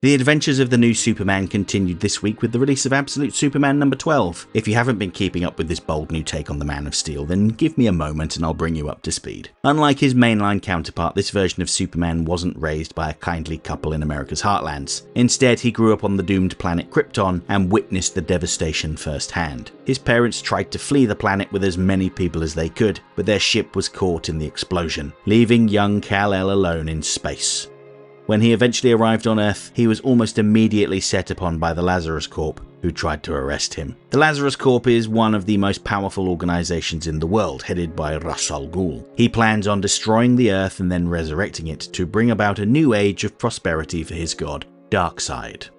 The adventures of the new Superman continued this week with the release of Absolute Superman number 12. If you haven't been keeping up with this bold new take on the Man of Steel, then give me a moment and I'll bring you up to speed. Unlike his mainline counterpart, this version of Superman wasn't raised by a kindly couple in America's heartlands. Instead, he grew up on the doomed planet Krypton and witnessed the devastation firsthand. His parents tried to flee the planet with as many people as they could, but their ship was caught in the explosion, leaving young Kal-El alone in space. When he eventually arrived on Earth, he was almost immediately set upon by the Lazarus Corp, who tried to arrest him. The Lazarus Corp is one of the most powerful organizations in the world, headed by Ra's al Ghul. He plans on destroying the Earth and then resurrecting it to bring about a new age of prosperity for his god, Darkseid.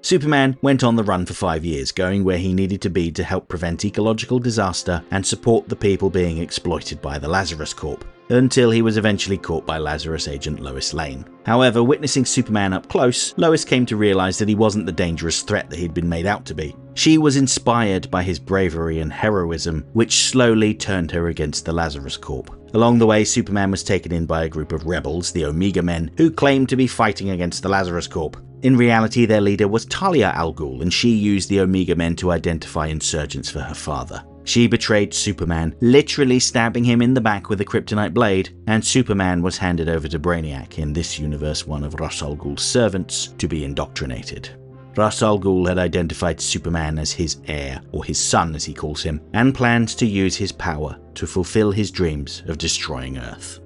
Superman went on the run for 5 years, going where he needed to be to help prevent ecological disaster and support the people being exploited by the Lazarus Corp, until he was eventually caught by Lazarus agent Lois Lane. However, witnessing Superman up close, Lois came to realize that he wasn't the dangerous threat that he'd been made out to be. She was inspired by his bravery and heroism, which slowly turned her against the Lazarus Corp. Along the way, Superman was taken in by a group of rebels, the Omega Men, who claimed to be fighting against the Lazarus Corp. In reality, their leader was Talia al Ghul, and she used the Omega Men to identify insurgents for her father. She betrayed Superman, literally stabbing him in the back with a kryptonite blade, and Superman was handed over to Brainiac, in this universe one of Ra's al Ghul's servants, to be indoctrinated. Ra's al Ghul had identified Superman as his heir, or his son as he calls him, and plans to use his power to fulfill his dreams of destroying Earth.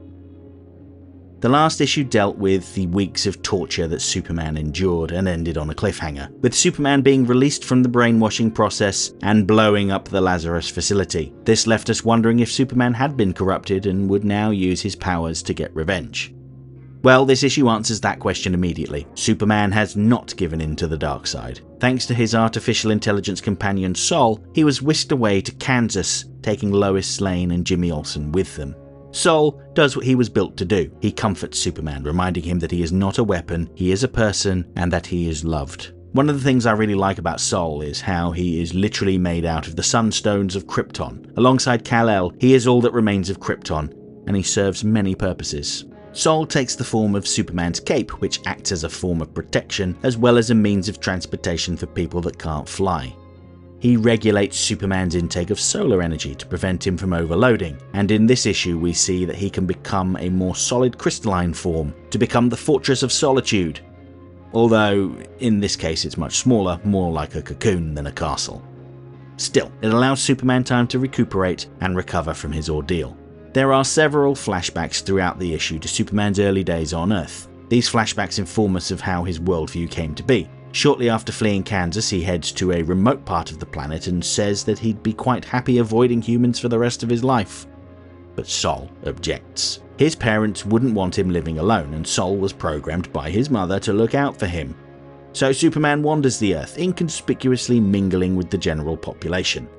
The last issue dealt with the weeks of torture that Superman endured and ended on a cliffhanger, with Superman being released from the brainwashing process and blowing up the Lazarus facility. This left us wondering if Superman had been corrupted and would now use his powers to get revenge. Well, this issue answers that question immediately. Superman has not given in to the dark side. Thanks to his artificial intelligence companion Sol, he was whisked away to Kansas, taking Lois Lane and Jimmy Olsen with them. Sol does what he was built to do. He comforts Superman, reminding him that he is not a weapon, he is a person, and that he is loved. One of the things I really like about Sol is how he is literally made out of the sunstones of Krypton. Alongside Kal-El, he is all that remains of Krypton, and he serves many purposes. Sol takes the form of Superman's cape, which acts as a form of protection, as well as a means of transportation for people that can't fly. He regulates Superman's intake of solar energy to prevent him from overloading, and in this issue we see that he can become a more solid crystalline form to become the Fortress of Solitude. Although, in this case it's much smaller, more like a cocoon than a castle. Still, it allows Superman time to recuperate and recover from his ordeal. There are several flashbacks throughout the issue to Superman's early days on Earth. These flashbacks inform us of how his worldview came to be. Shortly after fleeing Kansas, he heads to a remote part of the planet and says that he'd be quite happy avoiding humans for the rest of his life. But Sol objects. His parents wouldn't want him living alone, and Sol was programmed by his mother to look out for him. So Superman wanders the Earth, inconspicuously mingling with the general population.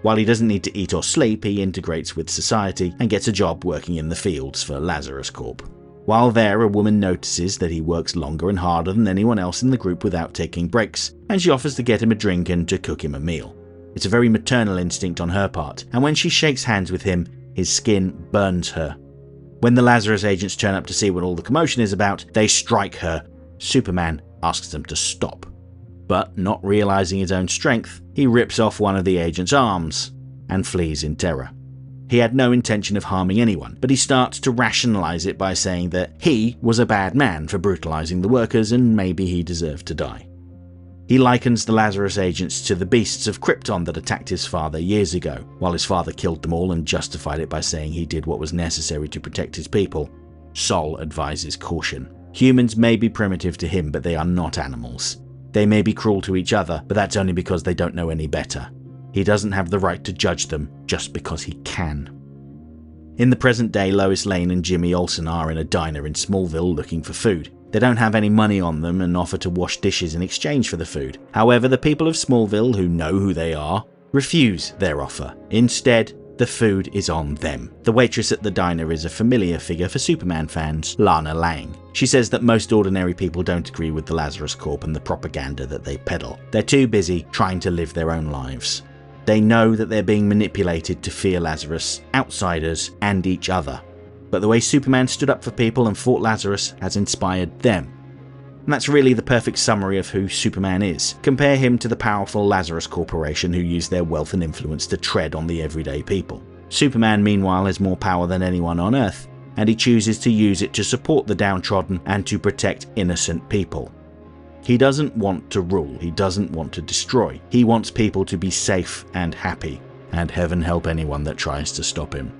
While he doesn't need to eat or sleep, he integrates with society and gets a job working in the fields for Lazarus Corp. While there, a woman notices that he works longer and harder than anyone else in the group without taking breaks, and she offers to get him a drink and to cook him a meal. It's a very maternal instinct on her part, and when she shakes hands with him, his skin burns her. When the Lazarus agents turn up to see what all the commotion is about, they strike her. Superman asks them to stop. But, not realizing his own strength, he rips off one of the agent's arms and flees in terror. He had no intention of harming anyone, but he starts to rationalize it by saying that he was a bad man for brutalizing the workers and maybe he deserved to die. He likens the Lazarus agents to the beasts of Krypton that attacked his father years ago. While his father killed them all and justified it by saying he did what was necessary to protect his people, Sol advises caution. Humans may be primitive to him, but they are not animals. They may be cruel to each other, but that's only because they don't know any better. He doesn't have the right to judge them just because he can. In the present day, Lois Lane and Jimmy Olsen are in a diner in Smallville looking for food. They don't have any money on them and offer to wash dishes in exchange for the food. However, the people of Smallville, who know who they are, refuse their offer. Instead, the food is on them. The waitress at the diner is a familiar figure for Superman fans, Lana Lang. She says that most ordinary people don't agree with the Lazarus Corp and the propaganda that they peddle. They're too busy trying to live their own lives. They know that they're being manipulated to fear Lazarus, outsiders, and each other. But the way Superman stood up for people and fought Lazarus has inspired them. And that's really the perfect summary of who Superman is. Compare him to the powerful Lazarus Corporation who use their wealth and influence to tread on the everyday people. Superman, meanwhile, has more power than anyone on Earth, and he chooses to use it to support the downtrodden and to protect innocent people. He doesn't want to rule, he doesn't want to destroy. He wants people to be safe and happy, and heaven help anyone that tries to stop him.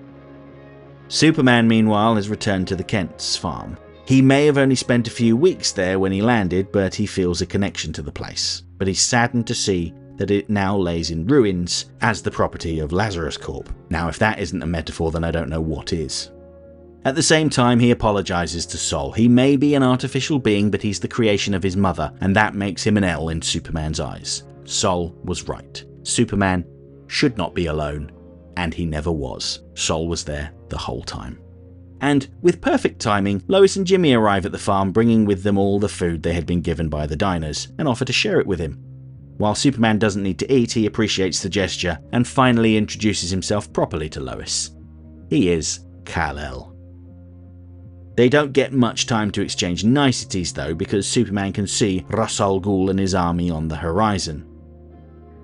Superman, meanwhile, has returned to the Kent's farm. He may have only spent a few weeks there when he landed, but he feels a connection to the place. But he's saddened to see that it now lays in ruins as the property of Lazarus Corp. Now, if that isn't a metaphor, then I don't know what is. At the same time, he apologizes to Sol. He may be an artificial being, but he's the creation of his mother, and that makes him an L in Superman's eyes. Sol was right. Superman should not be alone, and he never was. Sol was there the whole time. And with perfect timing, Lois and Jimmy arrive at the farm, bringing with them all the food they had been given by the diners, and offer to share it with him. While Superman doesn't need to eat, he appreciates the gesture, and finally introduces himself properly to Lois. He is Kal-El. They don't get much time to exchange niceties though, because Superman can see Ra's al Ghul and his army on the horizon.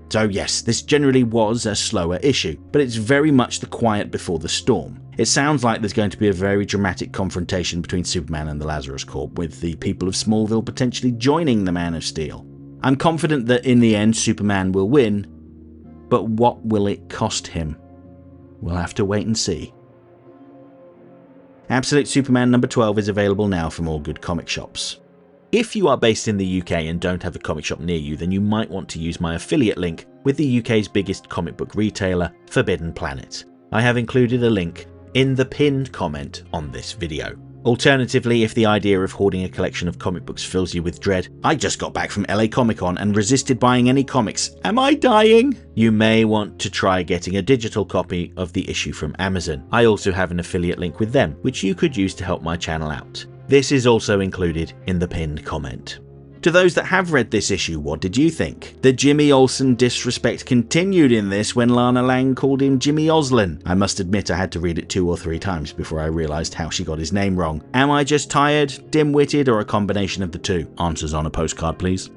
So yes, this generally was a slower issue, but it's very much the quiet before the storm. It sounds like there's going to be a very dramatic confrontation between Superman and the Lazarus Corp, with the people of Smallville potentially joining the Man of Steel. I'm confident that in the end Superman will win, but what will it cost him? We'll have to wait and see. Absolute Superman number 12 is available now from all good comic shops. If you are based in the UK and don't have a comic shop near you, then you might want to use my affiliate link with the UK's biggest comic book retailer, Forbidden Planet. I have included a link in the pinned comment on this video. Alternatively, if the idea of hoarding a collection of comic books fills you with dread, I just got back from LA Comic Con and resisted buying any comics. Am I dying? You may want to try getting a digital copy of the issue from Amazon. I also have an affiliate link with them, which you could use to help my channel out. This is also included in the pinned comment. To those that have read this issue, what did you think? The Jimmy Olsen disrespect continued in this when Lana Lang called him Jimmy Oslin. I must admit I had to read it 2 or 3 times before I realised how she got his name wrong. Am I just tired, dim-witted, or a combination of the two? Answers on a postcard, please.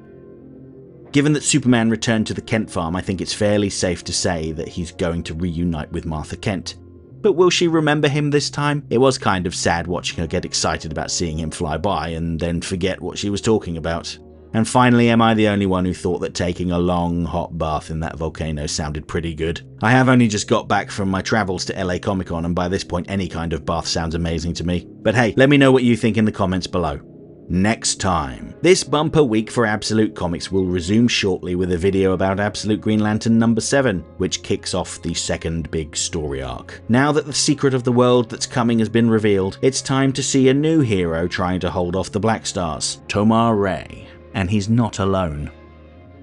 Given that Superman returned to the Kent farm, I think it's fairly safe to say that he's going to reunite with Martha Kent. But will she remember him this time? It was kind of sad watching her get excited about seeing him fly by and then forget what she was talking about. And finally, am I the only one who thought that taking a long, hot bath in that volcano sounded pretty good? I have only just got back from my travels to LA Comic Con, and by this point any kind of bath sounds amazing to me. But hey, let me know what you think in the comments below. Next time. This bumper week for Absolute Comics will resume shortly with a video about Absolute Green Lantern number 7, which kicks off the second big story arc. Now that the secret of the world that's coming has been revealed, it's time to see a new hero trying to hold off the Black Stars, Tomar Ray. And he's not alone.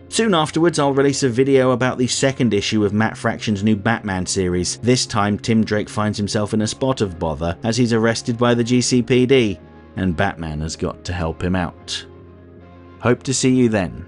Soon afterwards, I'll release a video about the second issue of Matt Fraction's new Batman series. This time, Tim Drake finds himself in a spot of bother as he's arrested by the GCPD, and Batman has got to help him out. Hope to see you then.